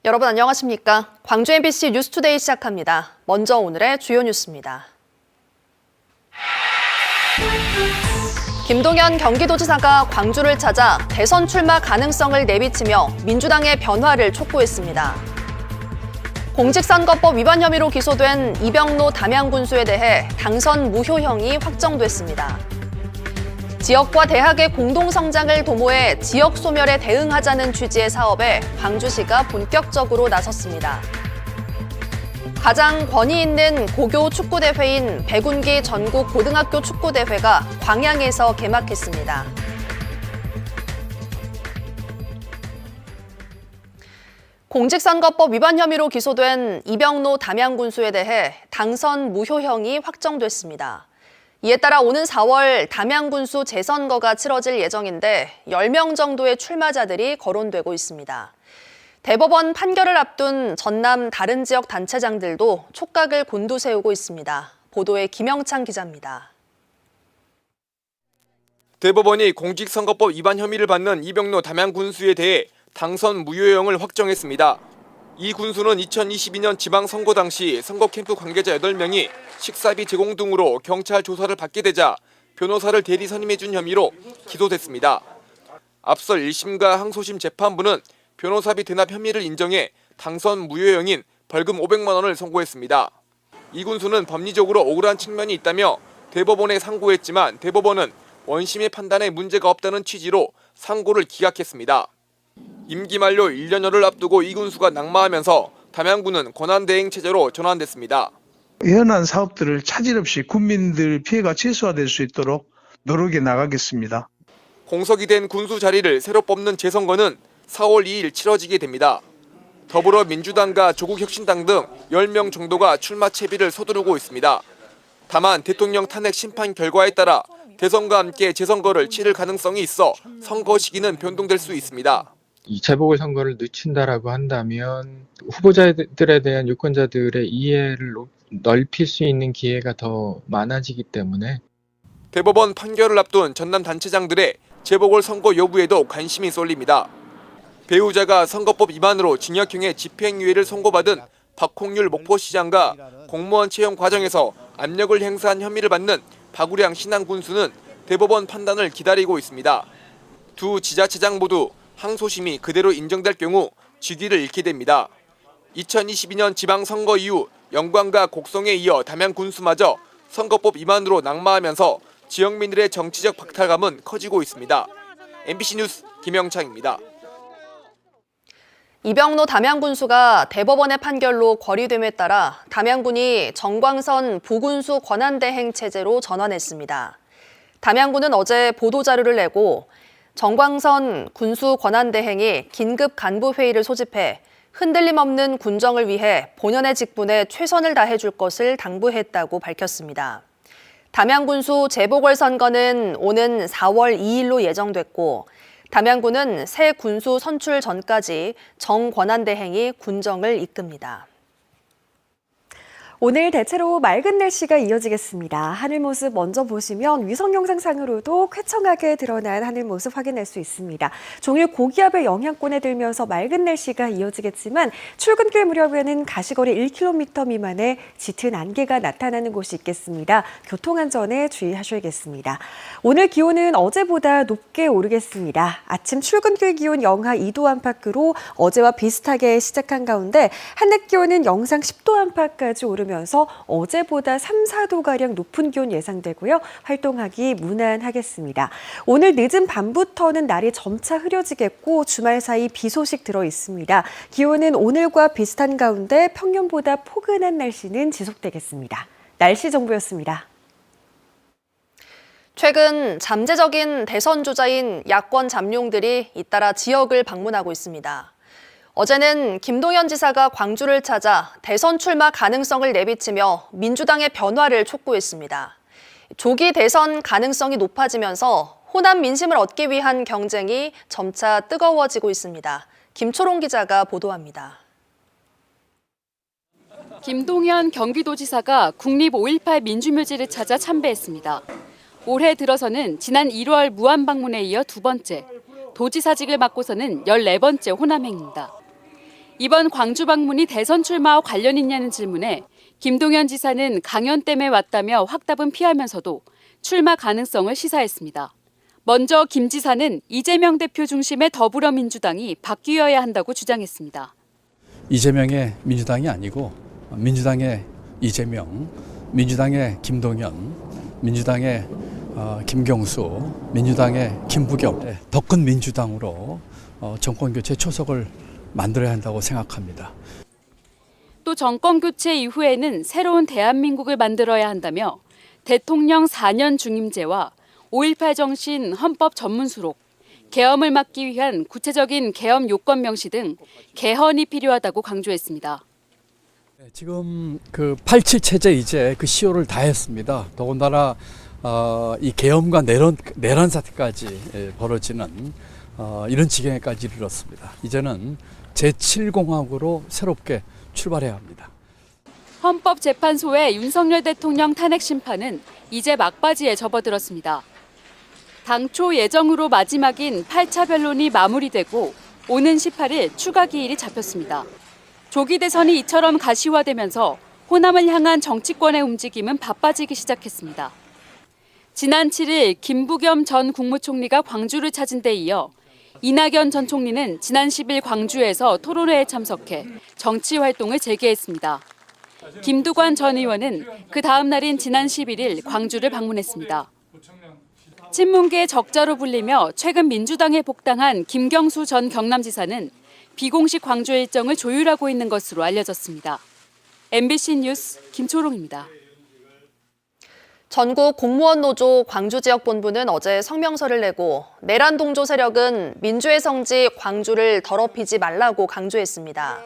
여러분 안녕하십니까? 광주 MBC 뉴스투데이 시작합니다. 먼저 오늘의 주요 뉴스입니다. 김동연 경기도지사가 광주를 찾아 대선 출마 가능성을 내비치며 민주당의 변화를 촉구했습니다. 공직선거법 위반 혐의로 기소된 이병로 담양군수에 대해 당선 무효형이 확정됐습니다. 지역과 대학의 공동성장을 도모해 지역 소멸에 대응하자는 취지의 사업에 광주시가 본격적으로 나섰습니다. 가장 권위 있는 고교 축구대회인 백운기 전국 고등학교 축구대회가 광양에서 개막했습니다. 공직선거법 위반 혐의로 기소된 이병로 담양군수에 대해 당선 무효형이 확정됐습니다. 이에 따라 오는 4월 담양군수 재선거가 치러질 예정인데 10명 정도의 출마자들이 거론되고 있습니다. 대법원 판결을 앞둔 전남 다른 지역 단체장들도 촉각을 곤두세우고 있습니다. 보도에 김영창 기자입니다. 대법원이 공직선거법 위반 혐의를 받는 이병로 담양군수에 대해 당선 무효형을 확정했습니다. 이 군수는 2022년 지방선거 당시 선거 캠프 관계자 8명이 식사비 제공 등으로 경찰 조사를 받게 되자 변호사를 대리 선임해준 혐의로 기소됐습니다. 앞서 1심과 항소심 재판부는 변호사비 대납 혐의를 인정해 당선 무효형인 벌금 500만 원을 선고했습니다. 이 군수는 법리적으로 억울한 측면이 있다며 대법원에 상고했지만 대법원은 원심의 판단에 문제가 없다는 취지로 상고를 기각했습니다. 임기 만료 1년여를 앞두고 이 군수가 낙마하면서 담양군은 권한대행 체제로 전환됐습니다. 현안 사업들을 차질 없이 국민들 피해가 최소화될 수 있도록 노력해 나가겠습니다. 공석이 된 군수 자리를 새로 뽑는 재선거는 4월 2일 치러지게 됩니다. 더불어민주당과 조국혁신당 등 10명 정도가 출마 채비를 서두르고 있습니다. 다만 대통령 탄핵 심판 결과에 따라 대선과 함께 재선거를 치를 가능성이 있어 선거 시기는 변동될 수 있습니다. 이 재보궐선거를 늦춘다라고 한다면 후보자들에 대한 유권자들의 이해를 넓힐 수 있는 기회가 더 많아지기 때문에 대법원 판결을 앞둔 전남 단체장들의 재보궐선거 여부에도 관심이 쏠립니다. 배우자가 선거법 위반으로 징역형의 집행유예를 선고받은 박홍률 목포시장과 공무원 채용 과정에서 압력을 행사한 혐의를 받는 박우량 신안군수는 대법원 판단을 기다리고 있습니다. 두 지자체장 모두 항소심이 그대로 인정될 경우 직위를 잃게 됩니다. 2022년 지방선거 이후 영광과 곡성에 이어 담양군수마저 선거법 위반으로 낙마하면서 지역민들의 정치적 박탈감은 커지고 있습니다. MBC 뉴스 김영창입니다. 이병로 담양군수가 대법원의 판결로 거리됨에 따라 담양군이 정광선 부군수 권한대행 체제로 전환했습니다. 담양군은 어제 보도자료를 내고 정광선 군수 권한대행이 긴급 간부회의를 소집해 흔들림 없는 군정을 위해 본연의 직분에 최선을 다해줄 것을 당부했다고 밝혔습니다. 담양군수 재보궐선거는 오는 4월 2일로 예정됐고 담양군은 새 군수 선출 전까지 정 권한대행이 군정을 이끕니다. 오늘 대체로 맑은 날씨가 이어지겠습니다. 하늘 모습 먼저 보시면 위성 영상상으로도 쾌청하게 드러난 하늘 모습 확인할 수 있습니다. 종일 고기압의 영향권에 들면서 맑은 날씨가 이어지겠지만 출근길 무렵에는 가시거리 1km 미만의 짙은 안개가 나타나는 곳이 있겠습니다. 교통안전에 주의하셔야겠습니다. 오늘 기온은 어제보다 높게 오르겠습니다. 아침 출근길 기온 영하 2도 안팎으로 어제와 비슷하게 시작한 가운데 한낮 기온은 영상 10도 안팎까지 오르면서 어제보다 3, 4도가량 높은 기온 예상되고요. 활동하기 무난하겠습니다. 오늘 늦은 밤부터는 날이 점차 흐려지겠고 주말 사이 비 소식 들어 있습니다. 기온은 오늘과 비슷한 가운데 평년보다 포근한 날씨는 지속되겠습니다. 날씨 정보였습니다. 최근 잠재적인 대선 주자인 야권 잠룡들이 잇따라 지역을 방문하고 있습니다. 어제는 김동연 지사가 광주를 찾아 대선 출마 가능성을 내비치며 민주당의 변화를 촉구했습니다. 조기 대선 가능성이 높아지면서 호남 민심을 얻기 위한 경쟁이 점차 뜨거워지고 있습니다. 김초롱 기자가 보도합니다. 김동연 경기도지사가 국립 5.18 민주묘지를 찾아 참배했습니다. 올해 들어서는 지난 1월 무안 방문에 이어 두 번째, 도지사직을 맡고서는 14번째 호남행입니다. 이번 광주 방문이 대선 출마와 관련 있냐는 질문에 김동연 지사는 강연 때문에 왔다며 확답은 피하면서도 출마 가능성을 시사했습니다. 먼저 김 지사는 이재명 대표 중심의 더불어민주당이 바뀌어야 한다고 주장했습니다. 이재명의 민주당이 아니고 민주당의 이재명, 민주당의 김동연, 민주당의 김경수, 민주당의 김부겸, 더 큰 민주당으로 정권교체 초석을 만들어야 한다고 생각합니다. 또 정권교체 이후에는 새로운 대한민국을 만들어야 한다며 대통령 4년 중임제와 5.18 정신 헌법 전문수록, 계엄을 막기 위한 구체적인 계엄 요건 명시 등 개헌이 필요하다고 강조했습니다. 지금 그 87 체제 이제 그 시효를 다했습니다. 더군다나 이 계엄과 내란 사태까지 벌어지는 이런 지경에까지 이르렀습니다. 이제는 제7공화국으로 새롭게 출발해야 합니다. 헌법재판소의 윤석열 대통령 탄핵 심판은 이제 막바지에 접어들었습니다. 당초 예정으로 마지막인 8차 변론이 마무리되고 오는 18일 추가 기일이 잡혔습니다. 조기 대선이 이처럼 가시화되면서 호남을 향한 정치권의 움직임은 바빠지기 시작했습니다. 지난 7일 김부겸 전 국무총리가 광주를 찾은 데 이어 이낙연 전 총리는 지난 10일 광주에서 토론회에 참석해 정치 활동을 재개했습니다. 김두관 전 의원은 그 다음 날인 지난 11일 광주를 방문했습니다. 친문계의 적자로 불리며 최근 민주당에 복당한 김경수 전 경남지사는 비공식 광주 일정을 조율하고 있는 것으로 알려졌습니다. MBC 뉴스 김초롱입니다. 전국 공무원 노조 광주 지역 본부는 어제 성명서를 내고 내란 동조 세력은 민주의 성지 광주를 더럽히지 말라고 강조했습니다.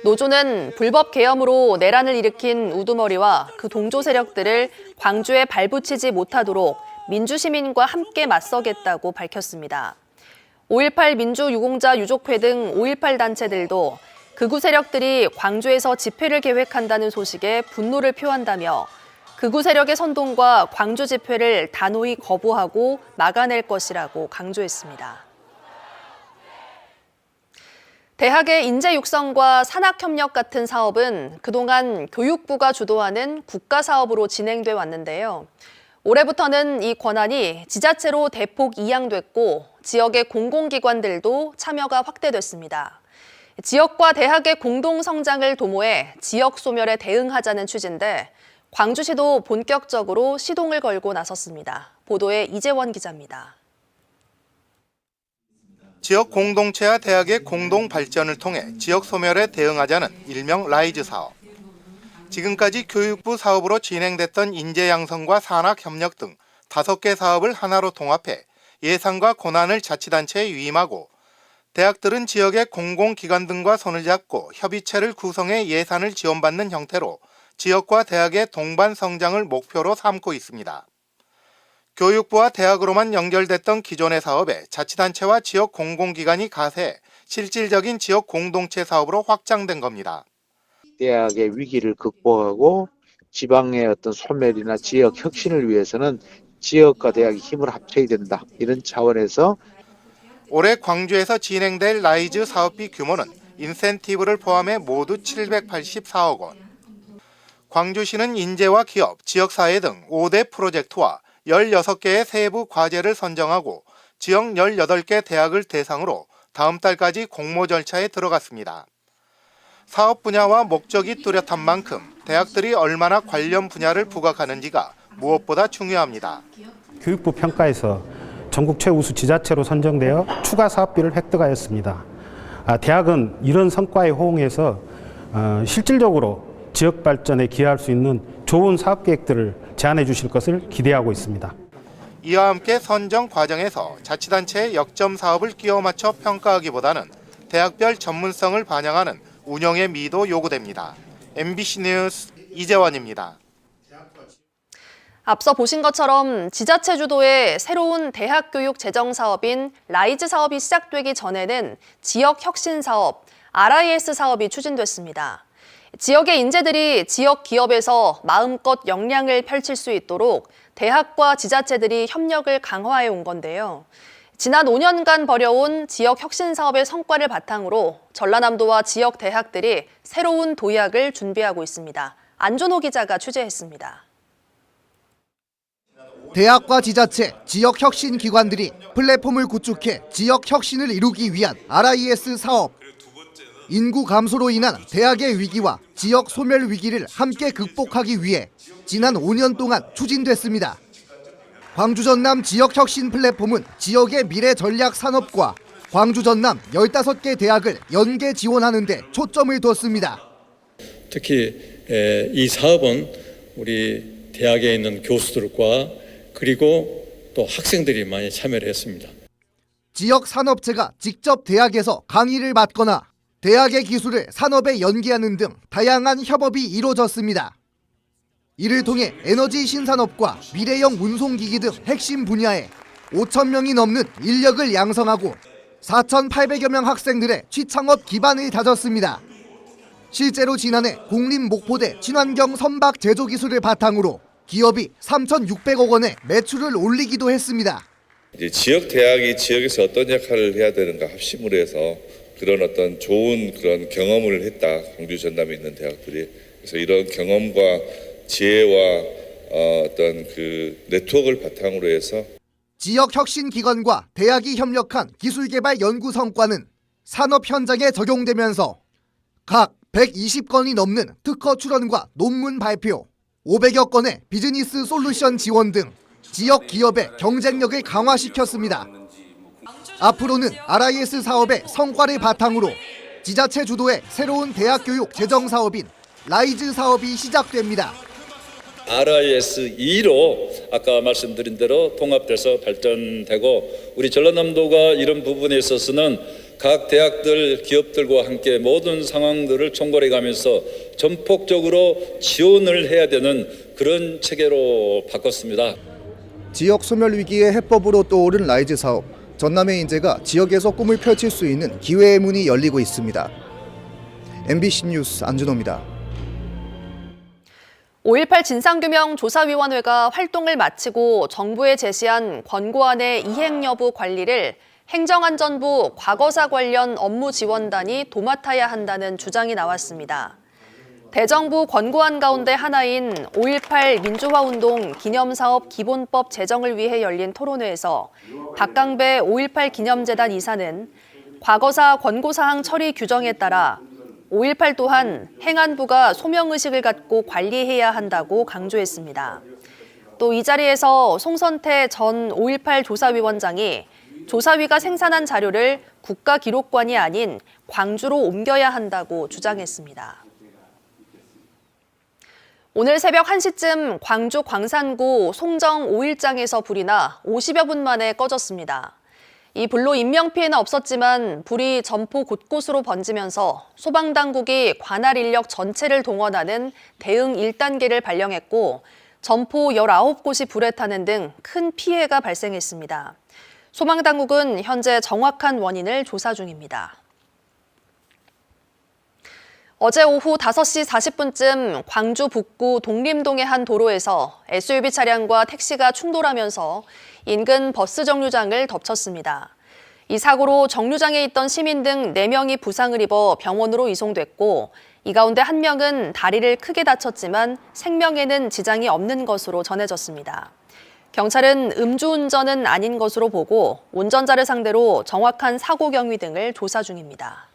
노조는 불법 계엄으로 내란을 일으킨 우두머리와 그 동조 세력들을 광주에 발붙이지 못하도록 민주시민과 함께 맞서겠다고 밝혔습니다. 5.18 민주유공자 유족회 등 5.18 단체들도 극우 세력들이 광주에서 집회를 계획한다는 소식에 분노를 표한다며 극우 세력의 선동과 광주 집회를 단호히 거부하고 막아낼 것이라고 강조했습니다. 대학의 인재 육성과 산학협력 같은 사업은 그동안 교육부가 주도하는 국가사업으로 진행돼 왔는데요. 올해부터는 이 권한이 지자체로 대폭 이양됐고 지역의 공공기관들도 참여가 확대됐습니다. 지역과 대학의 공동 성장을 도모해 지역 소멸에 대응하자는 취지인데 광주시도 본격적으로 시동을 걸고 나섰습니다. 보도에 이재원 기자입니다. 지역 공동체와 대학의 공동 발전을 통해 지역 소멸에 대응하자는 일명 라이즈 사업. 지금까지 교육부 사업으로 진행됐던 인재 양성과 산학 협력 등 5개 사업을 하나로 통합해 예산과 권한을 자치단체에 위임하고 대학들은 지역의 공공기관 등과 손을 잡고 협의체를 구성해 예산을 지원받는 형태로 지역과 대학의 동반 성장을 목표로 삼고 있습니다. 교육부와 대학으로만 연결됐던 기존의 사업에 자치단체와 지역 공공기관이 가세해 실질적인 지역 공동체 사업으로 확장된 겁니다. 대학의 위기를 극복하고 지방의 어떤 소멸이나 지역 혁신을 위해서는 지역과 대학이 힘을 합쳐야 된다. 이런 차원에서 올해 광주에서 진행될 라이즈 사업비 규모는 인센티브를 포함해 모두 784억 원. 광주시는 인재와 기업, 지역사회 등 5대 프로젝트와 16개의 세부 과제를 선정하고 지역 18개 대학을 대상으로 다음 달까지 공모 절차에 들어갔습니다. 사업 분야와 목적이 뚜렷한 만큼 대학들이 얼마나 관련 분야를 부각하는지가 무엇보다 중요합니다. 교육부 평가에서 전국 최우수 지자체로 선정되어 추가 사업비를 획득하였습니다. 대학은 이런 성과에 호응해서 실질적으로 지역 발전에 기여할 수 있는 좋은 사업 계획들을 제안해 주실 것을 기대하고 있습니다. 이와 함께 선정 과정에서 자치단체의 역점 사업을 끼워 맞춰 평가하기보다는 대학별 전문성을 반영하는 운영의 미도 요구됩니다. MBC 뉴스 이재원입니다. 앞서 보신 것처럼 지자체 주도의 새로운 대학교육 재정 사업인 라이즈 사업이 시작되기 전에는 지역 혁신 사업, RIS 사업이 추진됐습니다. 지역의 인재들이 지역 기업에서 마음껏 역량을 펼칠 수 있도록 대학과 지자체들이 협력을 강화해 온 건데요. 지난 5년간 벌여온 지역 혁신 사업의 성과를 바탕으로 전라남도와 지역 대학들이 새로운 도약을 준비하고 있습니다. 안준호 기자가 취재했습니다. 대학과 지자체, 지역 혁신 기관들이 플랫폼을 구축해 지역 혁신을 이루기 위한 RIS 사업. 인구 감소로 인한 대학의 위기와 지역 소멸 위기를 함께 극복하기 위해 지난 5년 동안 추진됐습니다. 광주 전남 지역 혁신 플랫폼은 지역의 미래 전략 산업과 광주 전남 15개 대학을 연계 지원하는 데 초점을 뒀습니다. 특히 이 사업은 우리 대학에 있는 교수들과 그리고 또 학생들이 많이 참여를 했습니다. 지역 산업체가 직접 대학에서 강의를 받거나 대학의 기술을 산업에 연계하는 등 다양한 협업이 이루어졌습니다. 이를 통해 에너지 신산업과 미래형 운송기기 등 핵심 분야에 5,000명이 넘는 인력을 양성하고 4,800여 명 학생들의 취창업 기반을 다졌습니다. 실제로 지난해 국립목포대 친환경 선박 제조 기술을 바탕으로 기업이 3,600억 원의 매출을 올리기도 했습니다. 이제 지역 대학이 지역에서 어떤 역할을 해야 되는가 합심을 해서 그런 어떤 좋은 그런 경험을 했다. 광주 전남에 있는 대학들이. 그래서 이런 경험과 지혜와 어떤 그 네트워크를 바탕으로 해서 지역 혁신 기관과 대학이 협력한 기술개발 연구 성과는 산업 현장에 적용되면서 각 120건이 넘는 특허 출원과 논문 발표, 500여 건의 비즈니스 솔루션 지원 등 지역 기업의 경쟁력을 강화시켰습니다. 앞으로는 RIS 사업의 성과를 바탕으로 지자체 주도의 새로운 대학 교육 재정 사업인 라이즈 사업이 시작됩니다. RIS 2로 아까 말씀드린 대로 통합돼서 발전되고 우리 전라남도가 이런 부분에 있어서는 각 대학들, 기업들과 함께 모든 상황들을 총괄해 가면서 전폭적으로 지원을 해야 되는 그런 체계로 바꿨습니다. 지역 소멸 위기의 해법으로 떠오른 라이즈 사업. 전남의 인재가 지역에서 꿈을 펼칠 수 있는 기회의 문이 열리고 있습니다. MBC 뉴스 안준호입니다. 5.18 진상규명조사위원회가 활동을 마치고 정부에 제시한 권고안의 이행 여부 관리를 행정안전부 과거사 관련 업무 지원단이 도맡아야 한다는 주장이 나왔습니다. 대정부 권고안 가운데 하나인 5.18 민주화운동 기념사업 기본법 제정을 위해 열린 토론회에서 박강배 5.18 기념재단 이사는 과거사 권고사항 처리 규정에 따라 5.18 또한 행안부가 소명의식을 갖고 관리해야 한다고 강조했습니다. 또 이 자리에서 송선태 전 5.18 조사위원장이 조사위가 생산한 자료를 국가기록관이 아닌 광주로 옮겨야 한다고 주장했습니다. 오늘 새벽 1시쯤 광주 광산구 송정 5일장에서 불이 나 50여 분 만에 꺼졌습니다. 이 불로 인명피해는 없었지만 불이 점포 곳곳으로 번지면서 소방당국이 관할 인력 전체를 동원하는 대응 1단계를 발령했고 점포 19곳이 불에 타는 등 큰 피해가 발생했습니다. 소방당국은 현재 정확한 원인을 조사 중입니다. 어제 오후 5시 40분쯤 광주 북구 독림동의 한 도로에서 SUV 차량과 택시가 충돌하면서 인근 버스 정류장을 덮쳤습니다. 이 사고로 정류장에 있던 시민 등 4명이 부상을 입어 병원으로 이송됐고 이 가운데 1명은 다리를 크게 다쳤지만 생명에는 지장이 없는 것으로 전해졌습니다. 경찰은 음주운전은 아닌 것으로 보고 운전자를 상대로 정확한 사고 경위 등을 조사 중입니다.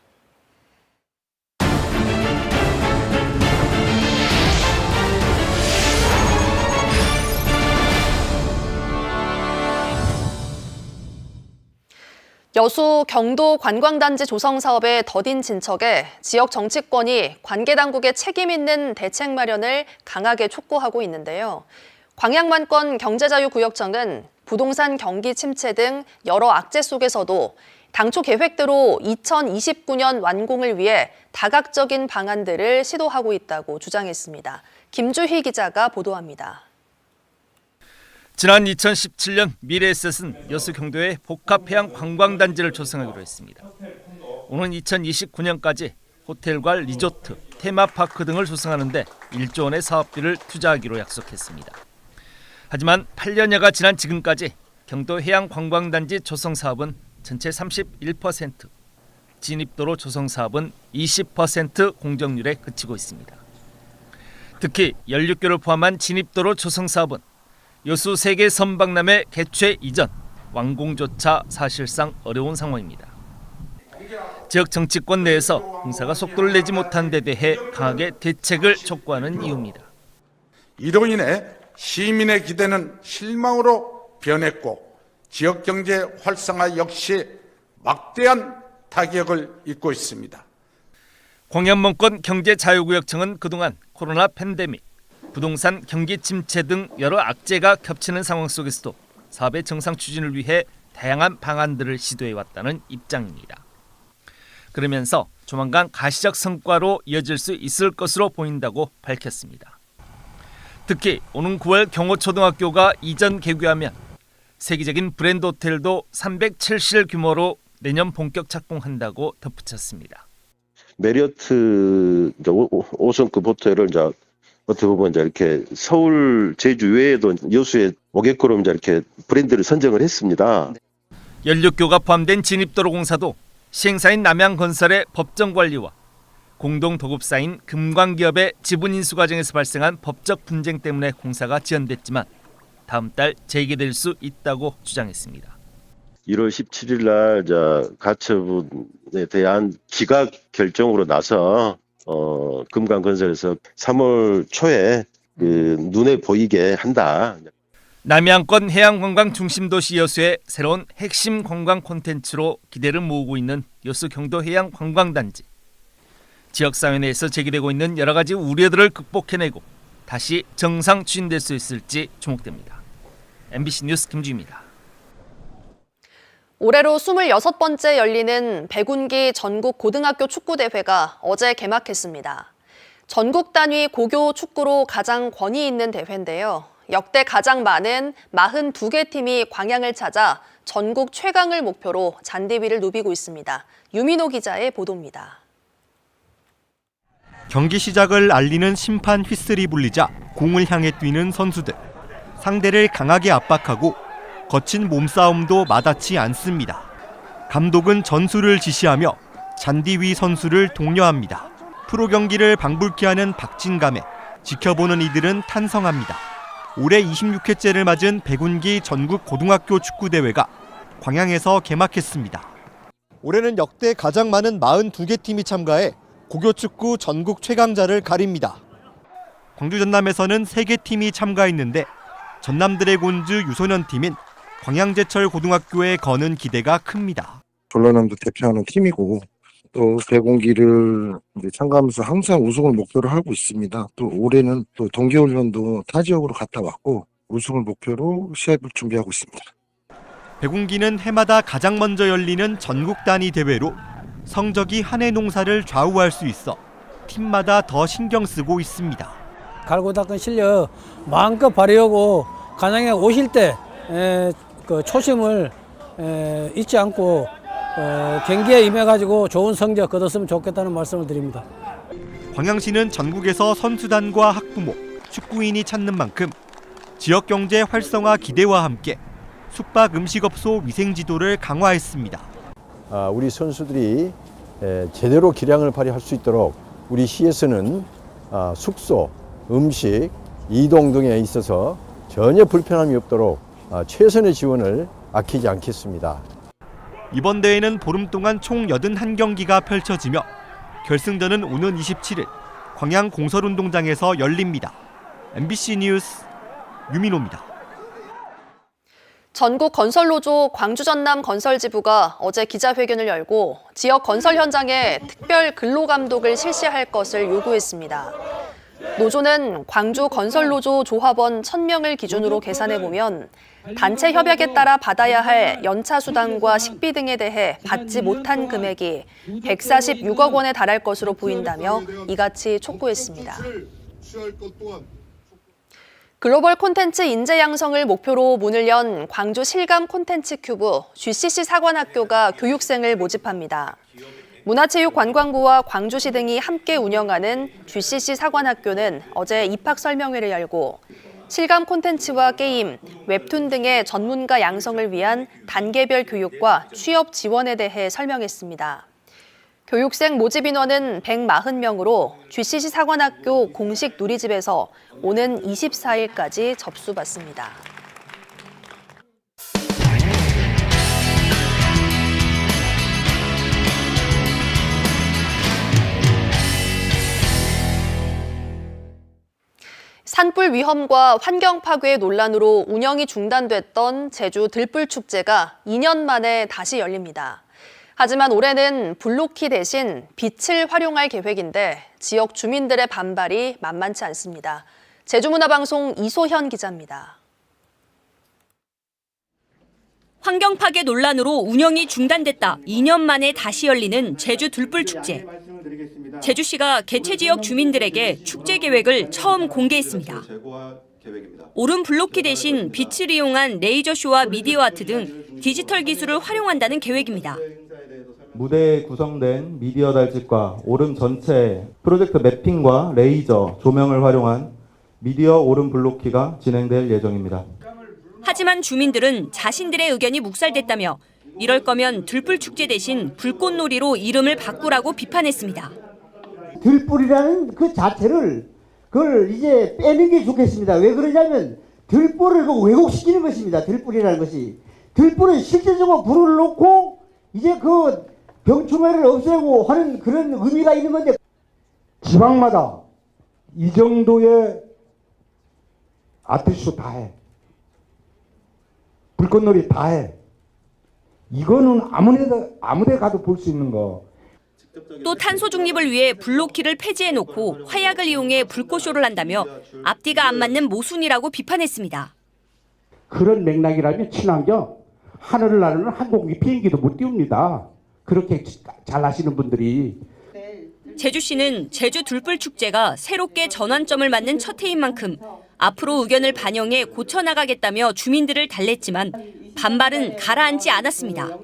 여수 경도 관광단지 조성 사업의 더딘 진척에 지역 정치권이 관계 당국의 책임 있는 대책 마련을 강하게 촉구하고 있는데요. 광양만권 경제자유구역청은 부동산 경기 침체 등 여러 악재 속에서도 당초 계획대로 2029년 완공을 위해 다각적인 방안들을 시도하고 있다고 주장했습니다. 김주희 기자가 보도합니다. 지난 2017년 미래에셋은 여수 경도에 복합해양 관광단지를 조성하기로 했습니다. 오는 2029년까지 호텔과 리조트, 테마파크 등을 조성하는 데 1조 원의 사업비를 투자하기로 약속했습니다. 하지만 8년여가 지난 지금까지 경도해양관광단지 조성사업은 전체 31%, 진입도로 조성사업은 20% 공정률에 그치고 있습니다. 특히 연륙교를 포함한 진입도로 조성사업은 여수 세계 선박람회 개최 이전 완공조차 사실상 어려운 상황입니다. 지역 정치권 내에서 공사가 속도를 내지 못한 데 대해 강하게 대책을 촉구하는 이유입니다. 이로 인해 시민의 기대는 실망으로 변했고 지역 경제 활성화 역시 막대한 타격을 입고 있습니다. 광양문권 경제자유구역청은 그동안 코로나 팬데믹, 부동산 경기 침체 등 여러 악재가 겹치는 상황 속에서도 사업의 정상 추진을 위해 다양한 방안들을 시도해왔다는 입장입니다. 그러면서 조만간 가시적 성과로 이어질 수 있을 것으로 보인다고 밝혔습니다. 특히 오는 9월 경호초등학교가 이전 개교하면 세계적인 브랜드 호텔도 307실 규모로 내년 본격 착공한다고 덧붙였습니다. 메리어트 5성급 호텔을 이제 어떻게 보면 이제 이렇게 서울, 제주 외에도 여수에 오게끔 이제 이렇게 브랜드를 선정을 했습니다. 연륙교가 포함된 진입도로 공사도 시행사인 남양건설의 법정 관리와 공동 도급사인 금광기업의 지분 인수 과정에서 발생한 법적 분쟁 때문에 공사가 지연됐지만 다음 달 재개될 수 있다고 주장했습니다. 1월 17일 날 가처분에 대한 기각 결정으로 나서 금강건설에서 3월 초에 눈에 보이게 한다. 남양권 해양관광 중심도시 여수의 새로운 핵심 관광 콘텐츠로 기대를 모으고 있는 여수 경도해양관광단지. 지역사회 내에서 제기되고 있는 여러 가지 우려들을 극복해내고 다시 정상 추진될 수 있을지 주목됩니다. MBC 뉴스 김주희입니다. 올해로 26번째 열리는 백운기 전국 고등학교 축구대회가 어제 개막했습니다. 전국 단위 고교 축구로 가장 권위 있는 대회인데요. 역대 가장 많은 42개 팀이 광양을 찾아 전국 최강을 목표로 잔디 위를 누비고 있습니다. 유민호 기자의 보도입니다. 경기 시작을 알리는 심판 휘슬이 불리자 공을 향해 뛰는 선수들. 상대를 강하게 압박하고 거친 몸싸움도 마다치 않습니다. 감독은 전술을 지시하며 잔디 위 선수를 독려합니다. 프로 경기를 방불케 하는 박진감에 지켜보는 이들은 탄성합니다. 올해 26회째를 맞은 백운기 전국 고등학교 축구대회가 광양에서 개막했습니다. 올해는 역대 가장 많은 42개 팀이 참가해 고교축구 전국 최강자를 가립니다. 광주 전남에서는 3개 팀이 참가했는데 전남 드래곤즈 유소년 팀인 광양제철 고등학교에 거는 기대가 큽니다. 전라남도 대표하는 팀이고 또 백운기를 참가하면서 항상 우승을 목표로 하고 있습니다. 또 올해는 또 동계훈련도 타 지역으로 갔다 왔고 우승을 목표로 시합을 준비하고 있습니다. 백운기는 해마다 가장 먼저 열리는 전국 단위 대회로 성적이 한 해 농사를 좌우할 수 있어 팀마다 더 신경 쓰고 있습니다. 갈고 닦은 실력 마음껏 발휘하고 가장에 오실 때 그 초심을 잊지 않고 경기에 임해가지고 좋은 성적 거뒀으면 좋겠다는 말씀을 드립니다. 광양시는 전국에서 선수단과 학부모, 축구인이 찾는 만큼 지역 경제 활성화 기대와 함께 숙박 음식업소 위생 지도를 강화했습니다. 우리 선수들이 제대로 기량을 발휘할 수 있도록 우리 시에서는 숙소, 음식, 이동 등에 있어서 전혀 불편함이 없도록 최선의 지원을 아끼지 않겠습니다. 이번 대회는 보름 동안 총 81경기가 펼쳐지며 결승전은 오는 27일 광양 공설운동장에서 열립니다. MBC 뉴스 유민호입니다. 전국 건설노조 광주 전남 건설지부가 어제 기자회견을 열고 지역 건설 현장에 특별 근로감독을 실시할 것을 요구했습니다. 노조는 광주 건설노조 조합원 1000명을 기준으로 계산해보면 단체 협약에 따라 받아야 할 연차수당과 식비 등에 대해 받지 못한 금액이 146억 원에 달할 것으로 보인다며 이같이 촉구했습니다. 글로벌 콘텐츠 인재 양성을 목표로 문을 연 광주 실감 콘텐츠 큐브 GCC 사관학교가 교육생을 모집합니다. 문화체육관광부와 광주시 등이 함께 운영하는 GCC 사관학교는 어제 입학 설명회를 열고 실감 콘텐츠와 게임, 웹툰 등의 전문가 양성을 위한 단계별 교육과 취업 지원에 대해 설명했습니다. 교육생 모집 인원은 140명으로 GCC 사관학교 공식 누리집에서 오는 24일까지 접수받습니다. 산불 위험과 환경 파괴 논란으로 운영이 중단됐던 제주 들불축제가 2년 만에 다시 열립니다. 하지만 올해는 블루키 대신 빛을 활용할 계획인데 지역 주민들의 반발이 만만치 않습니다. 제주문화방송 이소현 기자입니다. 환경 파괴 논란으로 운영이 중단됐다 2년 만에 다시 열리는 제주 들불축제. 제주시가 개최 지역 주민들에게 축제 계획을 처음 공개했습니다. 오름 블루키 대신 빛을 이용한 레이저쇼와 미디어 아트 등 디지털 기술을 활용한다는 계획입니다. 무대에 구성된 미디어 달집과 오름 전체 프로젝트 매핑과 레이저, 조명을 활용한 미디어 오름 블루키가 진행될 예정입니다. 하지만 주민들은 자신들의 의견이 묵살됐다며 이럴 거면 들불축제 대신 불꽃놀이로 이름을 바꾸라고 비판했습니다. 들불이라는 그 자체를 그걸 이제 빼는 게 좋겠습니다. 왜 그러냐면 들불을 왜곡시키는 것입니다. 들불이라는 것이. 들불은 실질적으로 불을 놓고 이제 그 병충해를 없애고 하는 그런 의미가 있는 건데 지방마다 이 정도의 아트쇼 다 해. 불꽃놀이 다 해. 이거는 아무데 가도 볼 수 있는 거. 또 탄소 중립을 위해 블루키를 폐지해놓고 화약을 이용해 불꽃쇼를 한다며 앞뒤가 안 맞는 모순이라고 비판했습니다. 그런 맥락이라면 친환경, 하늘을 나르는 항공기 비행기도 못 띄웁니다. 그렇게 잘 하시는 분들이. 제주시는 제주 들불축제가 새롭게 전환점을 맞는 첫 해인 만큼 앞으로 의견을 반영해 고쳐나가겠다며 주민들을 달랬지만 반발은 가라앉지 않았습니다.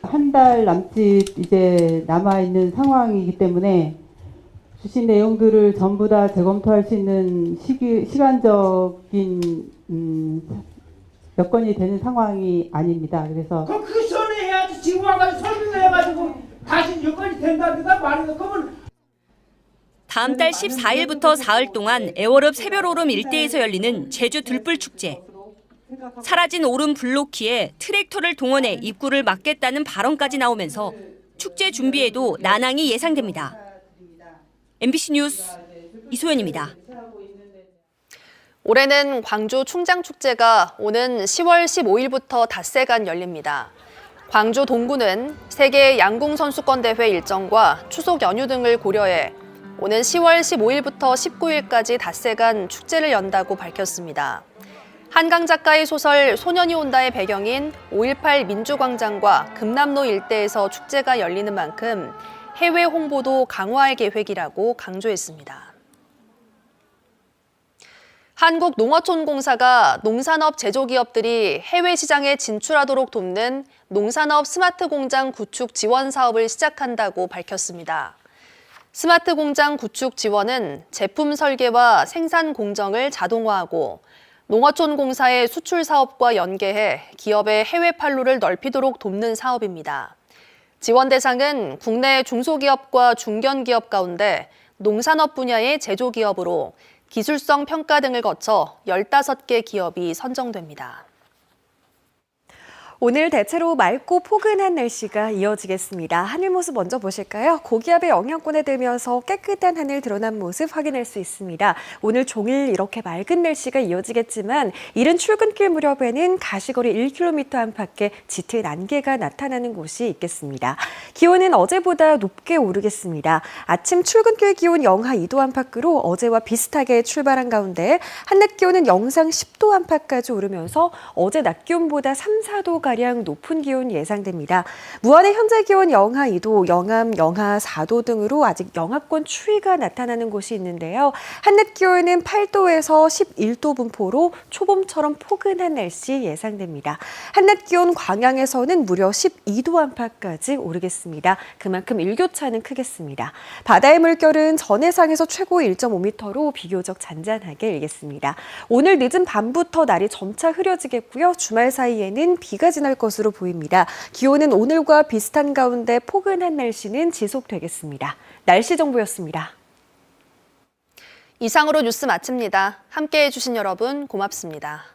한 달 남짓 이제 남아있는 상황이기 때문에 주신 내용들을 전부 다 재검토할 수 있는 시간적인 여건이 되는 상황이 아닙니다. 그래서 그 전에 해야지. 지금 와가지고 설명해가지고 다시 여건이 된다든가 말이다. 그러면 다음 달 14일부터 사흘 동안 애월읍 새별오름 일대에서 열리는 제주 들불축제. 사라진 오름 블루키에 트랙터를 동원해 입구를 막겠다는 발언까지 나오면서 축제 준비에도 난항이 예상됩니다. MBC 뉴스 이소연입니다. 올해는 광주 충장축제가 오는 10월 15일부터 닷새간 열립니다. 광주 동구는 세계 양궁선수권대회 일정과 추석 연휴 등을 고려해 오는 10월 15일부터 19일까지 닷새간 축제를 연다고 밝혔습니다. 한강 작가의 소설 소년이 온다의 배경인 5.18 민주광장과 금남로 일대에서 축제가 열리는 만큼 해외 홍보도 강화할 계획이라고 강조했습니다. 한국농어촌공사가 농산업 제조기업들이 해외 시장에 진출하도록 돕는 농산업 스마트 공장 구축 지원 사업을 시작한다고 밝혔습니다. 스마트 공장 구축 지원은 제품 설계와 생산 공정을 자동화하고 농어촌 공사의 수출 사업과 연계해 기업의 해외 판로를 넓히도록 돕는 사업입니다. 지원 대상은 국내 중소기업과 중견기업 가운데 농산업 분야의 제조기업으로 기술성 평가 등을 거쳐 15개 기업이 선정됩니다. 오늘 대체로 맑고 포근한 날씨가 이어지겠습니다. 하늘 모습 먼저 보실까요? 고기압의 영향권에 들면서 깨끗한 하늘 드러난 모습 확인할 수 있습니다. 오늘 종일 이렇게 맑은 날씨가 이어지겠지만 이른 출근길 무렵에는 가시거리 1km 안팎에 짙은 안개가 나타나는 곳이 있겠습니다. 기온은 어제보다 높게 오르겠습니다. 아침 출근길 기온 영하 2도 안팎으로 어제와 비슷하게 출발한 가운데 한낮 기온은 영상 10도 안팎까지 오르면서 어제 낮 기온보다 3, 4도가 10도가량 높은 기온 예상됩니다. 무안의 현재 기온 영하 2도, 영암 영하 4도 등으로 아직 영하권 추위가 나타나는 곳이 있는데요. 한낮 기온은 8도에서 11도 분포로 초봄처럼 포근한 날씨 예상됩니다. 한낮 기온 광양에서는 무려 12도 안팎까지 오르겠습니다. 그만큼 일교차는 크겠습니다. 바다의 물결은 전해상에서 최고 1.5m로 비교적 잔잔하게 일겠습니다. 오늘 늦은 밤부터 날이 점차 흐려지겠고요. 주말 사이에는 비가 지날 것으로 보입니다. 기온은 오늘과 비슷한 가운데 포근한 날씨는 지속되겠습니다. 날씨 정보였습니다. 이상으로 뉴스 마칩니다. 함께해 주신 여러분 고맙습니다.